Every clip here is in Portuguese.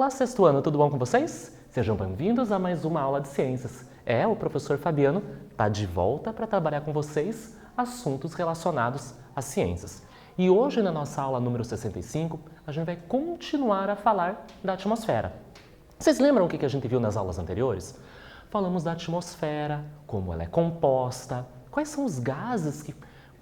Olá, sexto ano, tudo bom com vocês? Sejam bem-vindos a mais uma aula de ciências. O professor Fabiano está de volta para trabalhar com vocês assuntos relacionados às ciências. E hoje, na nossa aula número 65, a gente vai continuar a falar da atmosfera. Vocês lembram o que a gente viu nas aulas anteriores? Falamos da atmosfera, como ela é composta, quais são os gases que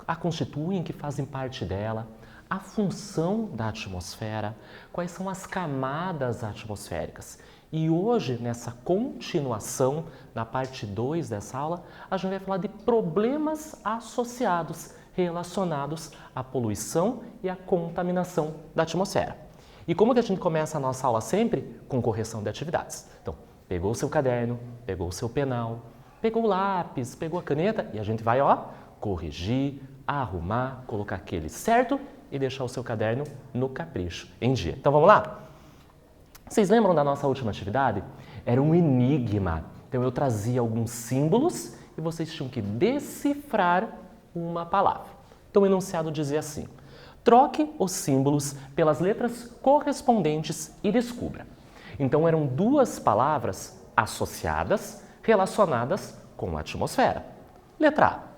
a constituem, que fazem parte dela, a função da atmosfera, quais são as camadas atmosféricas. E hoje, nessa continuação, na parte 2 dessa aula, a gente vai falar de problemas associados, relacionados à poluição e à contaminação da atmosfera. E como que a gente começa a nossa aula sempre? Com correção de atividades. Então, pegou o seu caderno, pegou o seu penal, pegou o lápis, pegou a caneta e a gente vai, corrigir, arrumar, colocar aquele certo e deixar o seu caderno no capricho, em dia. Então vamos lá? Vocês lembram da nossa última atividade? Era um enigma. Então eu trazia alguns símbolos e vocês tinham que decifrar uma palavra. Então o enunciado dizia assim: troque os símbolos pelas letras correspondentes e descubra. Então eram duas palavras associadas, relacionadas com a atmosfera. Letra A.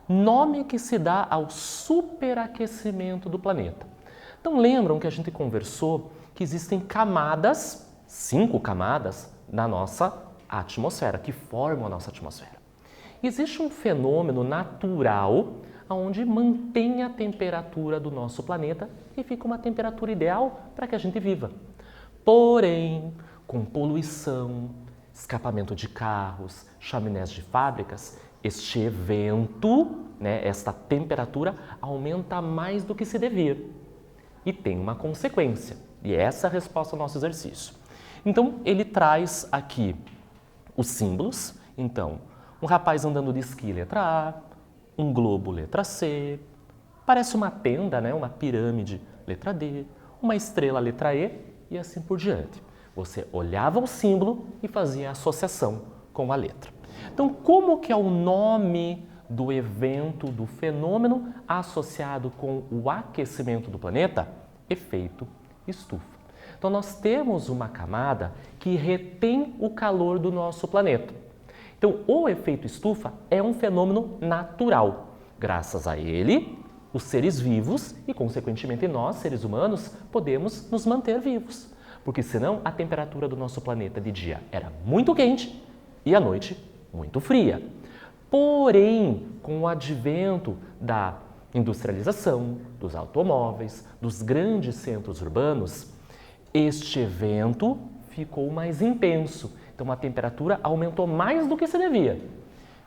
Nome que se dá ao superaquecimento do planeta. Então lembram que a gente conversou que existem camadas, 5 camadas, na nossa atmosfera, que formam a nossa atmosfera. Existe um fenômeno natural onde mantém a temperatura do nosso planeta e fica uma temperatura ideal para que a gente viva. Porém, com poluição, escapamento de carros, chaminés de fábricas, este evento, esta temperatura, aumenta mais do que se devia. E tem uma consequência. E essa é a resposta ao nosso exercício. Então, ele traz aqui os símbolos. Então, um rapaz andando de esqui, letra A, um globo, letra C, parece uma tenda, uma pirâmide, letra D, uma estrela, letra E, e assim por diante. Você olhava o símbolo e fazia a associação com a letra. Então, como que é o nome do evento, do fenômeno associado com o aquecimento do planeta? Efeito estufa. Então, nós temos uma camada que retém o calor do nosso planeta. Então, o efeito estufa é um fenômeno natural. Graças a ele, os seres vivos e, consequentemente, nós, seres humanos, podemos nos manter vivos. Porque senão a temperatura do nosso planeta de dia era muito quente e à noite muito fria. Porém, com o advento da industrialização, dos automóveis, dos grandes centros urbanos, este evento ficou mais intenso. Então a temperatura aumentou mais do que se devia.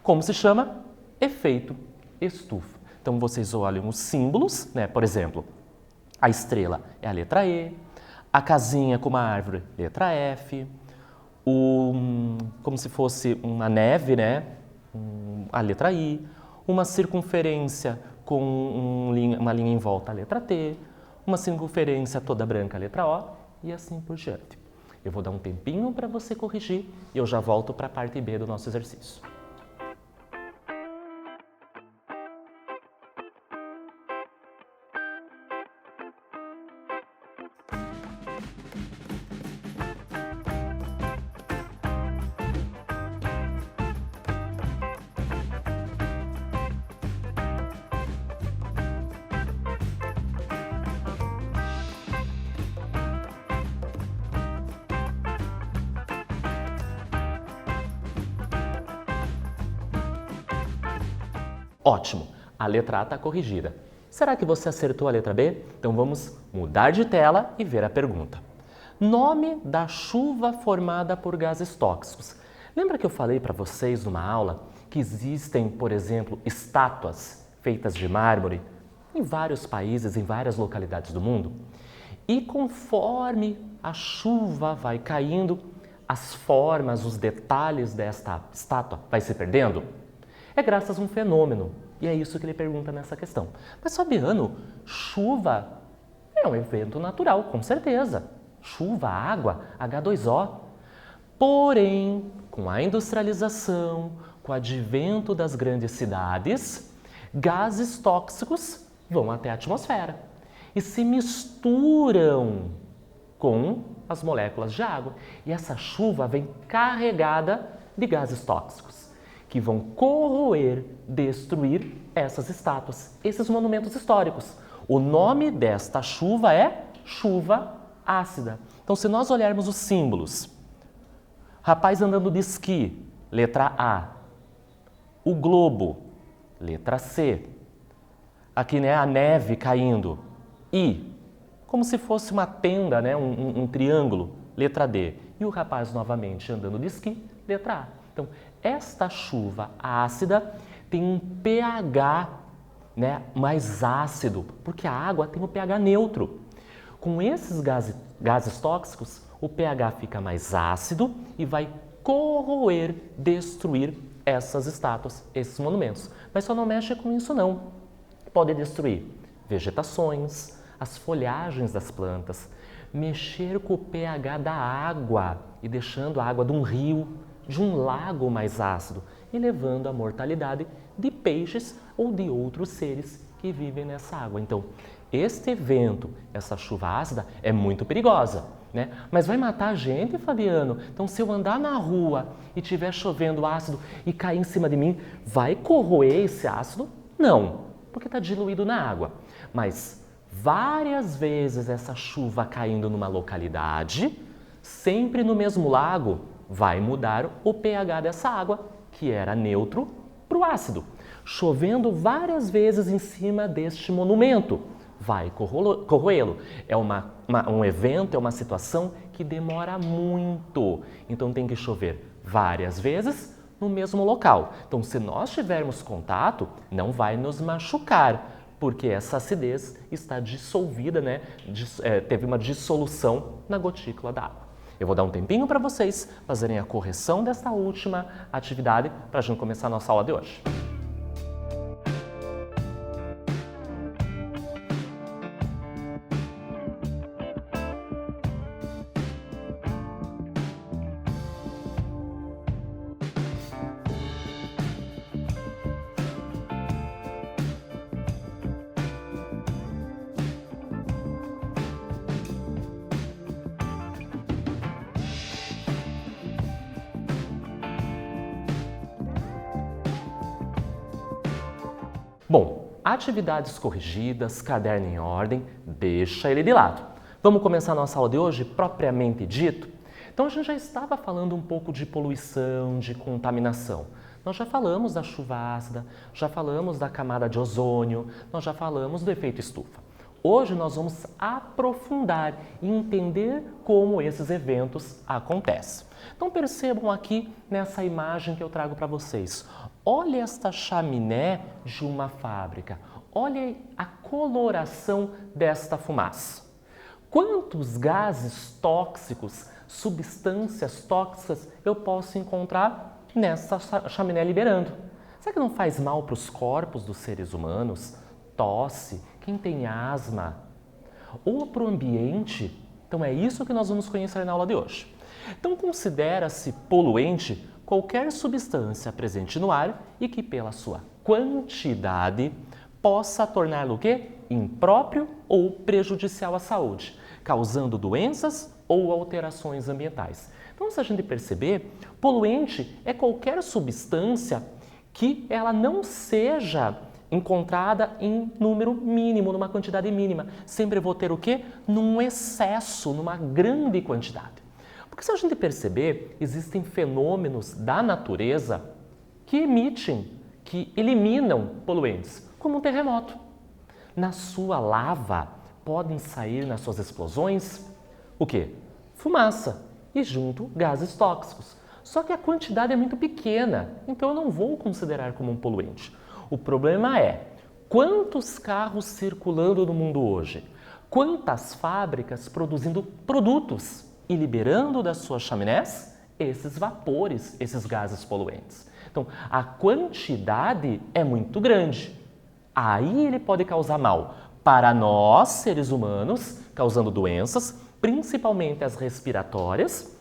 Como se chama? Efeito estufa. Então vocês olham os símbolos, por exemplo, a estrela é a letra E, a casinha com uma árvore, letra F, como se fosse uma neve, a letra I, uma circunferência com uma linha em volta, a letra T, uma circunferência toda branca, a letra O, e assim por diante. Eu vou dar um tempinho para você corrigir e eu já volto para a parte B do nosso exercício. Ótimo! A letra A está corrigida. Será que você acertou a letra B? Então vamos mudar de tela e ver a pergunta. Nome da chuva formada por gases tóxicos. Lembra que eu falei para vocês numa aula que existem, por exemplo, estátuas feitas de mármore em vários países, em várias localidades do mundo? E conforme a chuva vai caindo, as formas, os detalhes desta estátua vai se perdendo? É graças a um fenômeno, e é isso que ele pergunta nessa questão. Mas Fabiano, chuva é um evento natural, com certeza. Chuva, água, H2O. Porém, com a industrialização, com o advento das grandes cidades, gases tóxicos vão até a atmosfera e se misturam com as moléculas de água. E essa chuva vem carregada de gases tóxicos, que vão corroer, destruir essas estátuas, esses monumentos históricos. O nome desta chuva é chuva ácida. Então, se nós olharmos os símbolos, rapaz andando de esqui, letra A. O globo, letra C. Aqui, né, a neve caindo, I. Como se fosse uma tenda, né, um triângulo, letra D. E o rapaz novamente andando de esqui, letra A. Então, esta chuva ácida tem um pH, né, mais ácido, porque a água tem um pH neutro. Com esses gases tóxicos, o pH fica mais ácido e vai corroer, destruir essas estátuas, esses monumentos. Mas só não mexe com isso não. Pode destruir vegetações, as folhagens das plantas, mexer com o pH da água e deixando a água de um rio, de um lago mais ácido e levando à mortalidade de peixes ou de outros seres que vivem nessa água. Então, este evento, essa chuva ácida, é muito perigosa, né? Mas vai matar a gente, Fabiano? Então, se eu andar na rua e estiver chovendo ácido e cair em cima de mim, vai corroer esse ácido? Não, porque está diluído na água. Mas várias vezes essa chuva caindo numa localidade, sempre no mesmo lago, vai mudar o pH dessa água, que era neutro, para o ácido. Chovendo várias vezes em cima deste monumento, vai corroê-lo. É um evento, é uma situação que demora muito. Então tem que chover várias vezes no mesmo local. Então, se nós tivermos contato, não vai nos machucar, porque essa acidez está dissolvida, né? Teve uma dissolução na gotícula da água. Eu vou dar um tempinho para vocês fazerem a correção desta última atividade para a gente começar a nossa aula de hoje. Bom, atividades corrigidas, caderno em ordem, deixa ele de lado. Vamos começar a nossa aula de hoje propriamente dito? Então a gente já estava falando um pouco de poluição, de contaminação. Nós já falamos da chuva ácida, já falamos da camada de ozônio, nós já falamos do efeito estufa. Hoje nós vamos aprofundar e entender como esses eventos acontecem. Então percebam aqui nessa imagem que eu trago para vocês. Olha esta chaminé de uma fábrica. Olha a coloração desta fumaça. Quantos gases tóxicos, substâncias tóxicas eu posso encontrar nessa chaminé liberando? Será que não faz mal para os corpos dos seres humanos? Tosse, quem tem asma? Ou para o ambiente? Então é isso que nós vamos conhecer na aula de hoje. Então considera-se poluente qualquer substância presente no ar e que pela sua quantidade possa torná-lo o quê? Impróprio ou prejudicial à saúde, causando doenças ou alterações ambientais. Então, se a gente perceber, poluente é qualquer substância que ela não seja encontrada em número mínimo, numa quantidade mínima. Sempre vou ter o quê? Num excesso, numa grande quantidade. Porque se a gente perceber, existem fenômenos da natureza que emitem, que eliminam poluentes, como um terremoto. Na sua lava podem sair nas suas explosões o quê? Fumaça e junto gases tóxicos. Só que a quantidade é muito pequena, então eu não vou considerar como um poluente. O problema é quantos carros circulando no mundo hoje, quantas fábricas produzindo produtos e liberando das suas chaminés esses vapores, esses gases poluentes. Então, a quantidade é muito grande. Aí ele pode causar mal para nós, seres humanos, causando doenças, principalmente as respiratórias,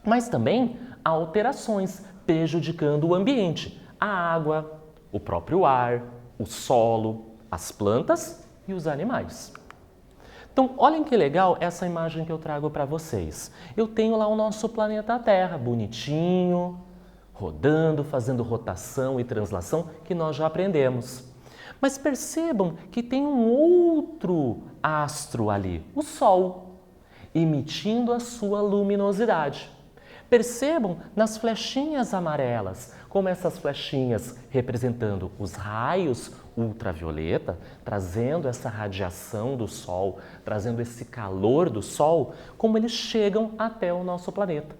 mas também alterações, prejudicando o ambiente, a água, o próprio ar, o solo, as plantas e os animais. Então, olhem que legal essa imagem que eu trago para vocês. Eu tenho lá o nosso planeta Terra, bonitinho, rodando, fazendo rotação e translação, que nós já aprendemos. Mas percebam que tem um outro astro ali, o Sol, emitindo a sua luminosidade. Percebam nas flechinhas amarelas, como essas flechinhas representando os raios ultravioleta, trazendo essa radiação do Sol, trazendo esse calor do Sol, como eles chegam até o nosso planeta.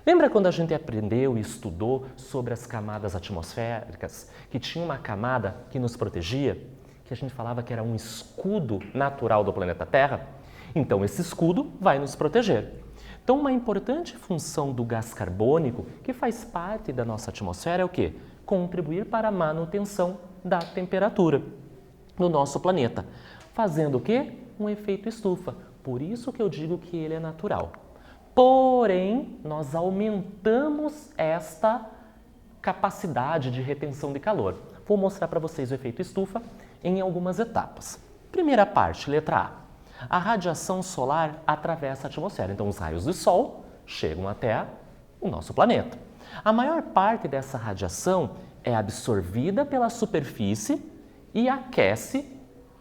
Lembra quando a gente aprendeu e estudou sobre as camadas atmosféricas, que tinha uma camada que nos protegia, que a gente falava que era um escudo natural do planeta Terra? Então, esse escudo vai nos proteger. Então, uma importante função do gás carbônico, que faz parte da nossa atmosfera, é o quê? Contribuir para a manutenção da temperatura no nosso planeta. Fazendo o quê? Um efeito estufa. Por isso que eu digo que ele é natural. Porém, nós aumentamos esta capacidade de retenção de calor. Vou mostrar para vocês o efeito estufa em algumas etapas. Primeira parte, letra A. A radiação solar atravessa a atmosfera. Então, os raios do Sol chegam até o nosso planeta. A maior parte dessa radiação é absorvida pela superfície e aquece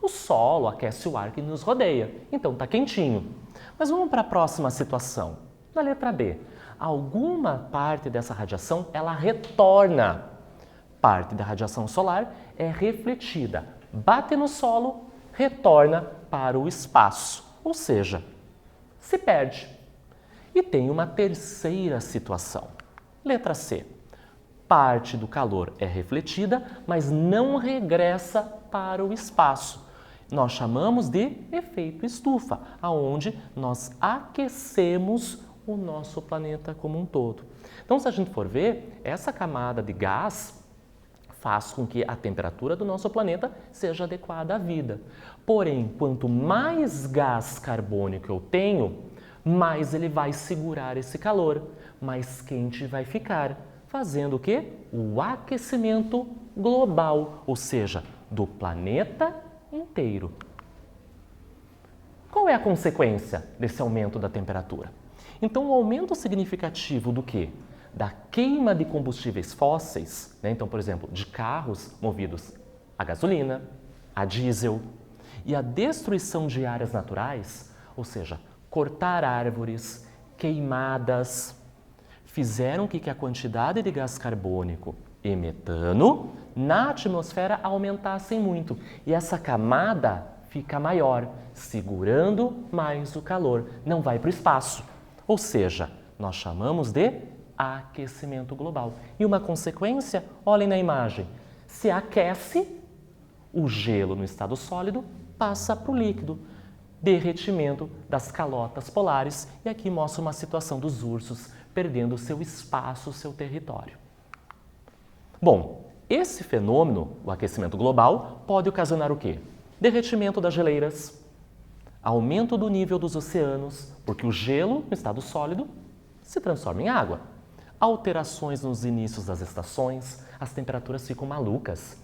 o solo, aquece o ar que nos rodeia. Então, está quentinho. Mas vamos para a próxima situação. Na letra B, alguma parte dessa radiação, ela retorna. Parte da radiação solar é refletida, bate no solo, retorna para o espaço, ou seja, se perde. E tem uma terceira situação. Letra C. Parte do calor é refletida, mas não regressa para o espaço. Nós chamamos de efeito estufa, aonde nós aquecemos o nosso planeta como um todo. Então, se a gente for ver, essa camada de gás faz com que a temperatura do nosso planeta seja adequada à vida. Porém, quanto mais gás carbônico eu tenho, mais ele vai segurar esse calor, mais quente vai ficar, fazendo o quê? O aquecimento global, ou seja, do planeta inteiro. Qual é a consequência desse aumento da temperatura? Então, o aumento significativo do quê? Da queima de combustíveis fósseis, né? Então, por exemplo, de carros movidos a gasolina, a diesel, e a destruição de áreas naturais, ou seja, cortar árvores, queimadas, fizeram que a quantidade de gás carbônico e metano na atmosfera aumentassem muito. E essa camada fica maior, segurando mais o calor, não vai para o espaço. Ou seja, nós chamamos de aquecimento global. E uma consequência, olhem na imagem, se aquece, o gelo no estado sólido passa para o líquido, derretimento das calotas polares, e aqui mostra uma situação dos ursos perdendo seu espaço, seu território. Bom, esse fenômeno, o aquecimento global, pode ocasionar o quê? Derretimento das geleiras, aumento do nível dos oceanos, porque o gelo no estado sólido se transforma em água. Alterações nos inícios das estações, as temperaturas ficam malucas.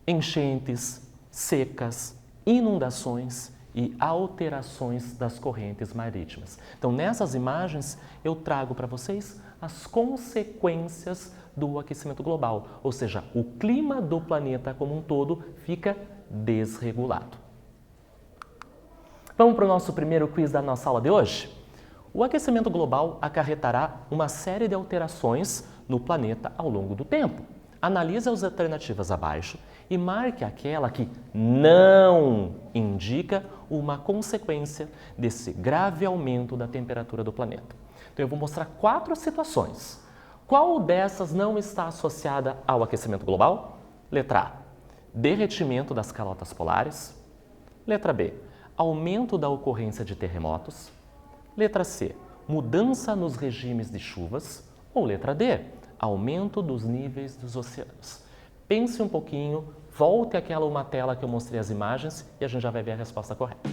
Enchentes, secas, inundações e alterações das correntes marítimas. Então, nessas imagens, eu trago para vocês as consequências do aquecimento global, ou seja, o clima do planeta como um todo fica desregulado. Vamos para o nosso primeiro quiz da nossa aula de hoje? O aquecimento global acarretará uma série de alterações no planeta ao longo do tempo. Analise as alternativas abaixo e marque aquela que não indica uma consequência desse grave aumento da temperatura do planeta. Então, eu vou mostrar 4 situações. Qual dessas não está associada ao aquecimento global? Letra A, derretimento das calotas polares. Letra B, aumento da ocorrência de terremotos. Letra C, mudança nos regimes de chuvas. Ou letra D, aumento dos níveis dos oceanos. Pense um pouquinho, volte àquela uma tela que eu mostrei as imagens e a gente já vai ver a resposta correta.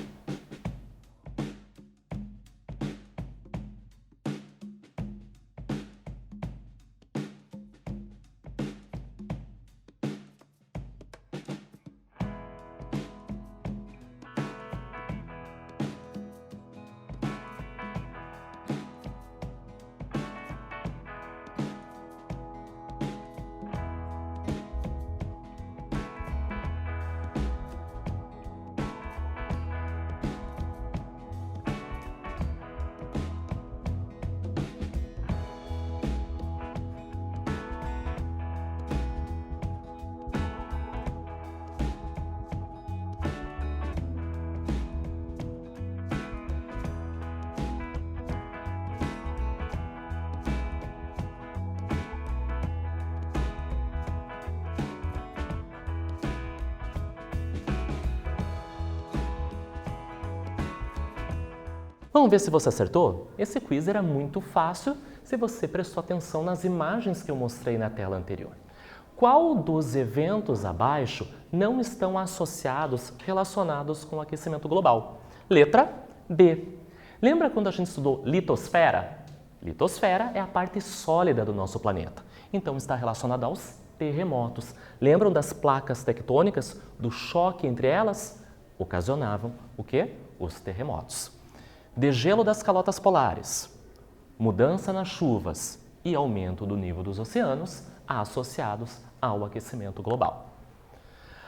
Vamos ver se você acertou? Esse quiz era muito fácil se você prestou atenção nas imagens que eu mostrei na tela anterior. Qual dos eventos abaixo não estão associados, relacionados com o aquecimento global? Letra B. Lembra quando a gente estudou litosfera? Litosfera é a parte sólida do nosso planeta. Então está relacionada aos terremotos. Lembram das placas tectônicas? Do choque entre elas? Ocasionavam o quê? Os terremotos. Degelo das calotas polares, mudança nas chuvas e aumento do nível dos oceanos associados ao aquecimento global.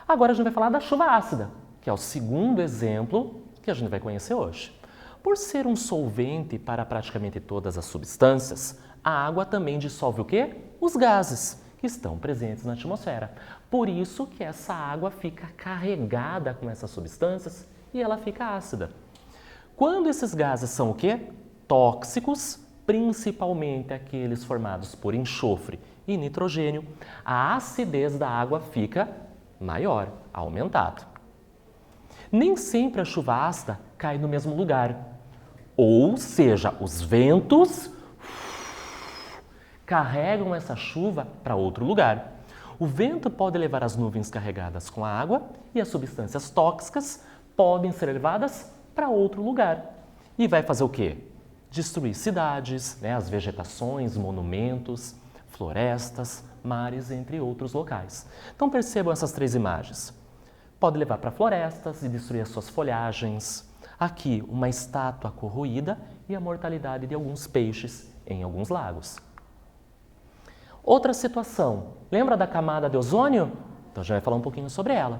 Agora a gente vai falar da chuva ácida, que é o segundo exemplo que a gente vai conhecer hoje. Por ser um solvente para praticamente todas as substâncias, a água também dissolve o quê? Os gases que estão presentes na atmosfera. Por isso que essa água fica carregada com essas substâncias e ela fica ácida. Quando esses gases são o quê? Tóxicos, principalmente aqueles formados por enxofre e nitrogênio, a acidez da água fica maior, aumentada. Nem sempre a chuva ácida cai no mesmo lugar. Ou seja, os ventos carregam essa chuva para outro lugar. O vento pode levar as nuvens carregadas com a água e as substâncias tóxicas podem ser levadas para outro lugar. E vai fazer o quê? Destruir cidades, as vegetações, monumentos, florestas, mares, entre outros locais. Então percebam essas três imagens. Pode levar para florestas e destruir as suas folhagens. Aqui, uma estátua corroída e a mortalidade de alguns peixes em alguns lagos. Outra situação, lembra da camada de ozônio? Então já vai falar um pouquinho sobre ela.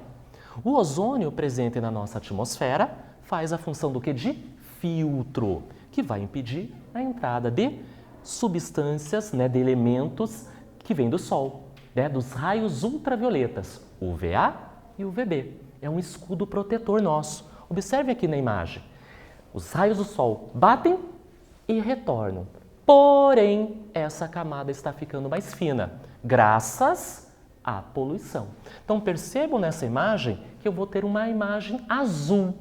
O ozônio presente na nossa atmosfera faz a função do quê? De filtro, que vai impedir a entrada de substâncias, de elementos que vêm do Sol, dos raios ultravioletas, UVA e UVB. É um escudo protetor nosso. Observe aqui na imagem. Os raios do Sol batem e retornam. Porém, essa camada está ficando mais fina, graças à poluição. Então, percebam nessa imagem que eu vou ter uma imagem azul,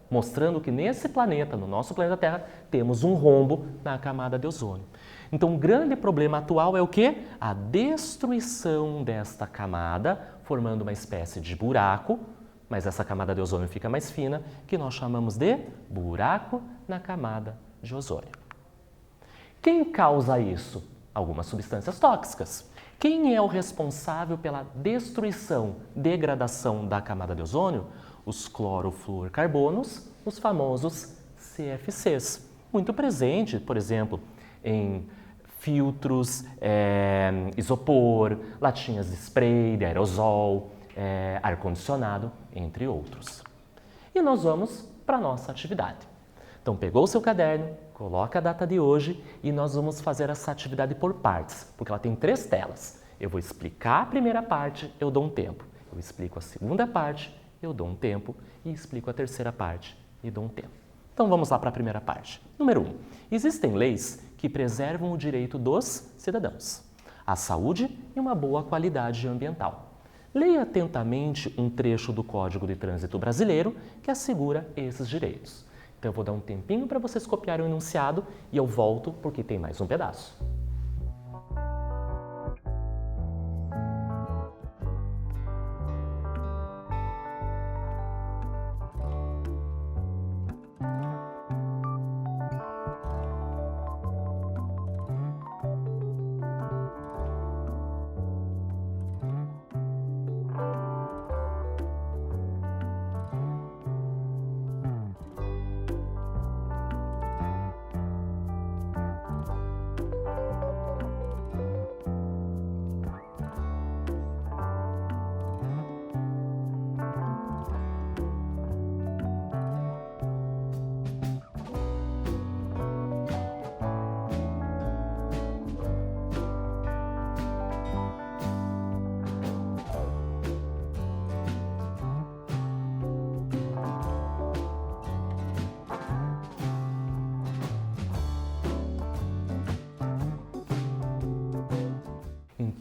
mostrando que nesse planeta, no nosso planeta Terra, temos um rombo na camada de ozônio. Então, o grande problema atual é o quê? A destruição desta camada, formando uma espécie de buraco, mas essa camada de ozônio fica mais fina, que nós chamamos de buraco na camada de ozônio. Quem causa isso? Algumas substâncias tóxicas. Quem é o responsável pela destruição, degradação da camada de ozônio? Os clorofluorcarbonos, os famosos CFCs. Muito presente, por exemplo, em filtros, isopor, latinhas de spray, de aerosol, ar-condicionado, entre outros. E nós vamos para a nossa atividade. Então, pegou o seu caderno, coloca a data de hoje e nós vamos fazer essa atividade por partes, porque ela tem 3 telas. Eu vou explicar a primeira parte, eu dou um tempo. Eu explico a segunda parte, eu dou um tempo. E explico a terceira parte e dou um tempo. Então, vamos lá para a primeira parte. Número 1. Existem leis que preservam o direito dos cidadãos à saúde e uma boa qualidade ambiental. Leia atentamente um trecho do Código de Trânsito Brasileiro que assegura esses direitos. Então, eu vou dar um tempinho para vocês copiarem o enunciado e eu volto porque tem mais um pedaço.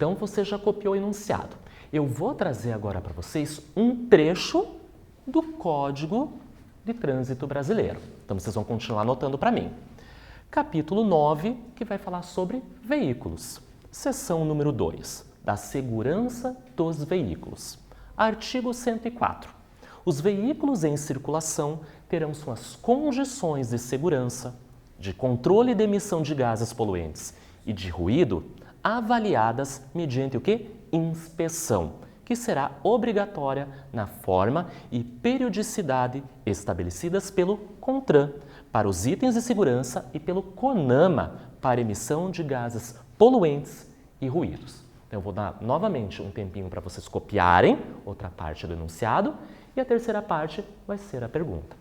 Então, você já copiou o enunciado. Eu vou trazer agora para vocês um trecho do Código de Trânsito Brasileiro. Então vocês vão continuar anotando para mim. Capítulo 9, que vai falar sobre veículos. Seção número 2, da segurança dos veículos. Artigo 104. Os veículos em circulação terão suas condições de segurança, de controle de emissão de gases poluentes e de ruído avaliadas mediante o quê? Inspeção, que será obrigatória na forma e periodicidade estabelecidas pelo CONTRAN para os itens de segurança e pelo CONAMA para emissão de gases poluentes e ruídos. Então, eu vou dar novamente um tempinho para vocês copiarem outra parte do enunciado e a terceira parte vai ser a pergunta.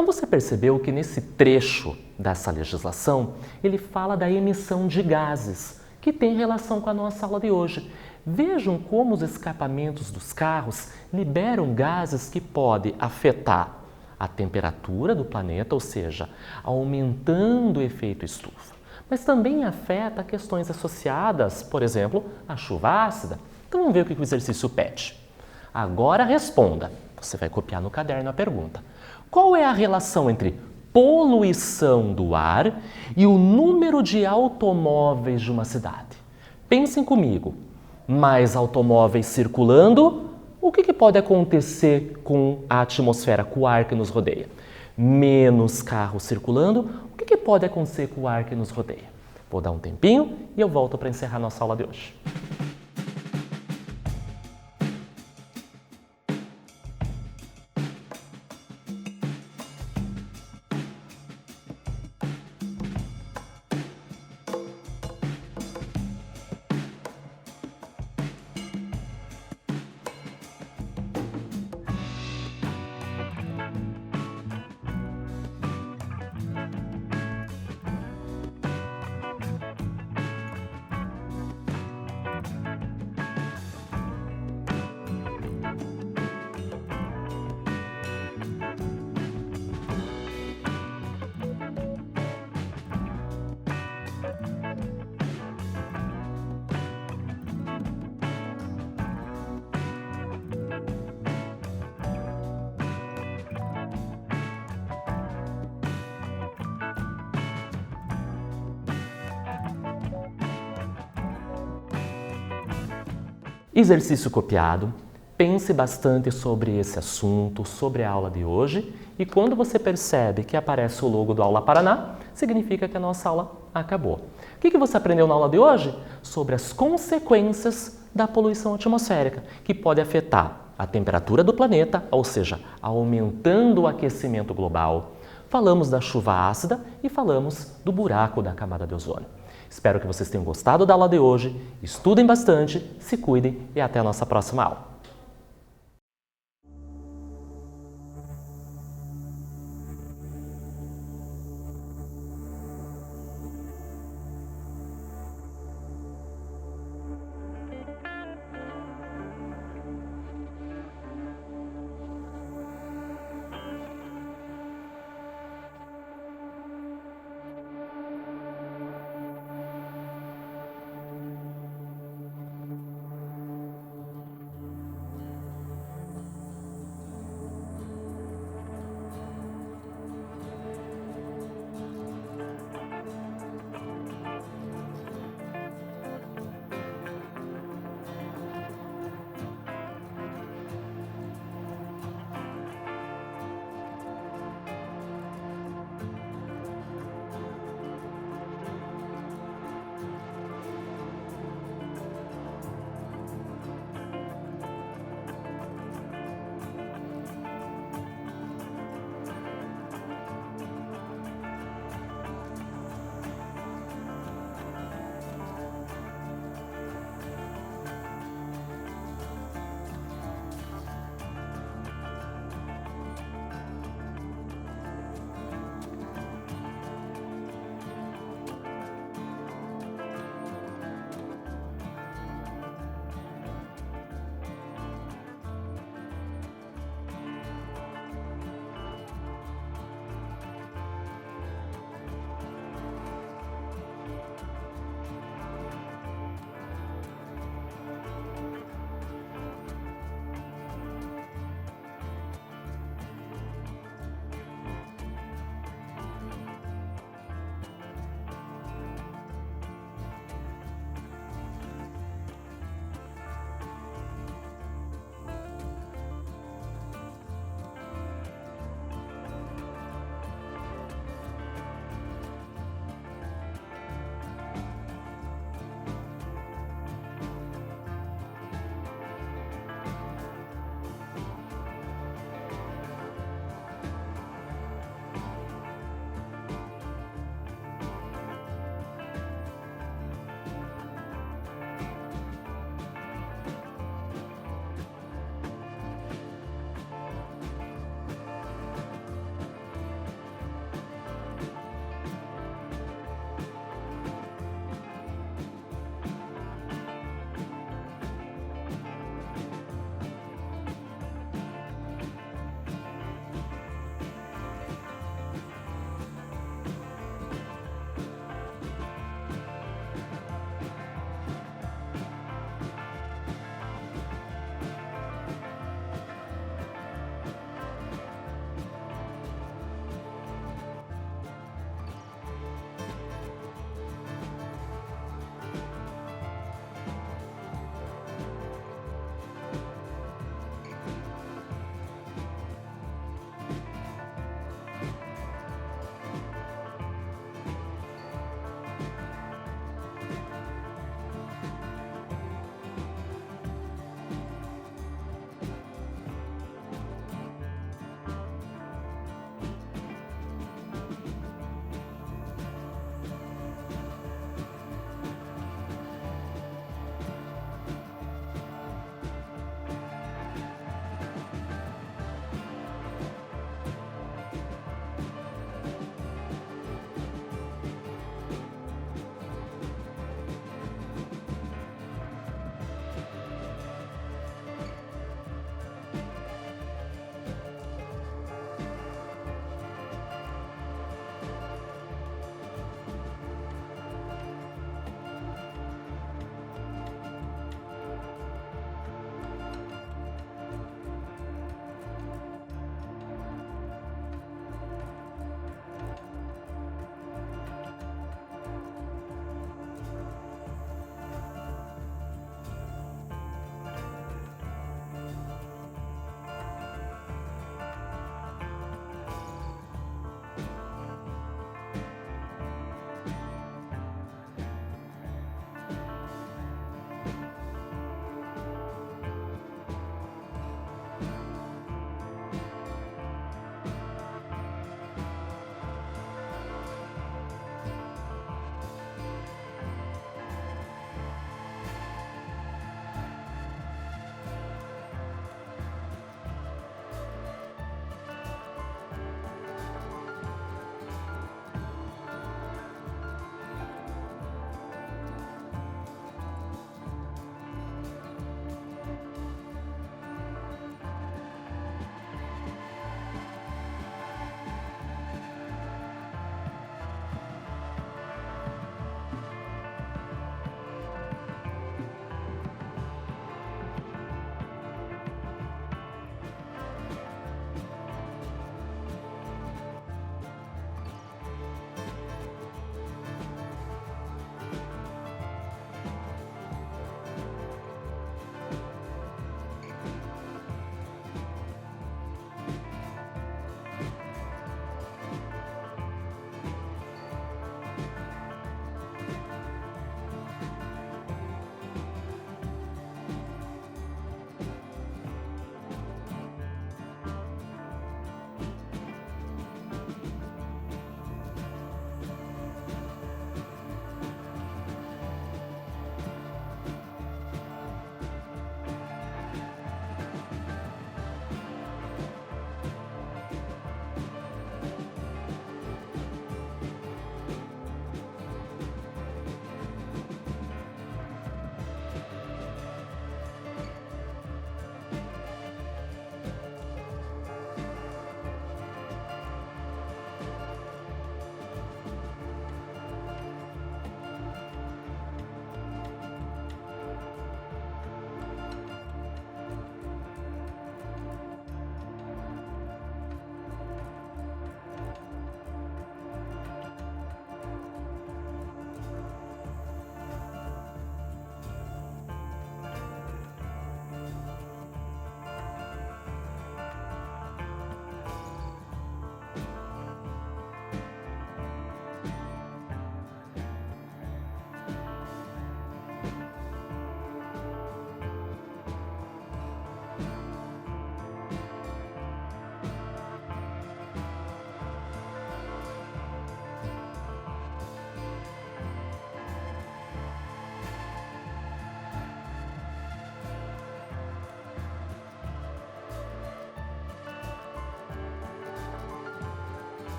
Então você percebeu que nesse trecho dessa legislação, ele fala da emissão de gases, que tem relação com a nossa aula de hoje. Vejam como os escapamentos dos carros liberam gases que podem afetar a temperatura do planeta, ou seja, aumentando o efeito estufa. Mas também afeta questões associadas, por exemplo, à chuva ácida. Então vamos ver o que o exercício pede. Agora responda. Você vai copiar no caderno a pergunta. Qual é a relação entre poluição do ar e o número de automóveis de uma cidade? Pensem comigo. Mais automóveis circulando, o que pode acontecer com a atmosfera, com o ar que nos rodeia? Menos carros circulando, o que pode acontecer com o ar que nos rodeia? Vou dar um tempinho e eu volto para encerrar nossa aula de hoje. Exercício copiado. Pense bastante sobre esse assunto, sobre a aula de hoje, e quando você percebe que aparece o logo do Aula Paraná, significa que a nossa aula acabou. O que você aprendeu na aula de hoje? Sobre as consequências da poluição atmosférica, que pode afetar a temperatura do planeta, ou seja, aumentando o aquecimento global. Falamos da chuva ácida e falamos do buraco da camada de ozônio. Espero que vocês tenham gostado da aula de hoje, estudem bastante, se cuidem e até a nossa próxima aula.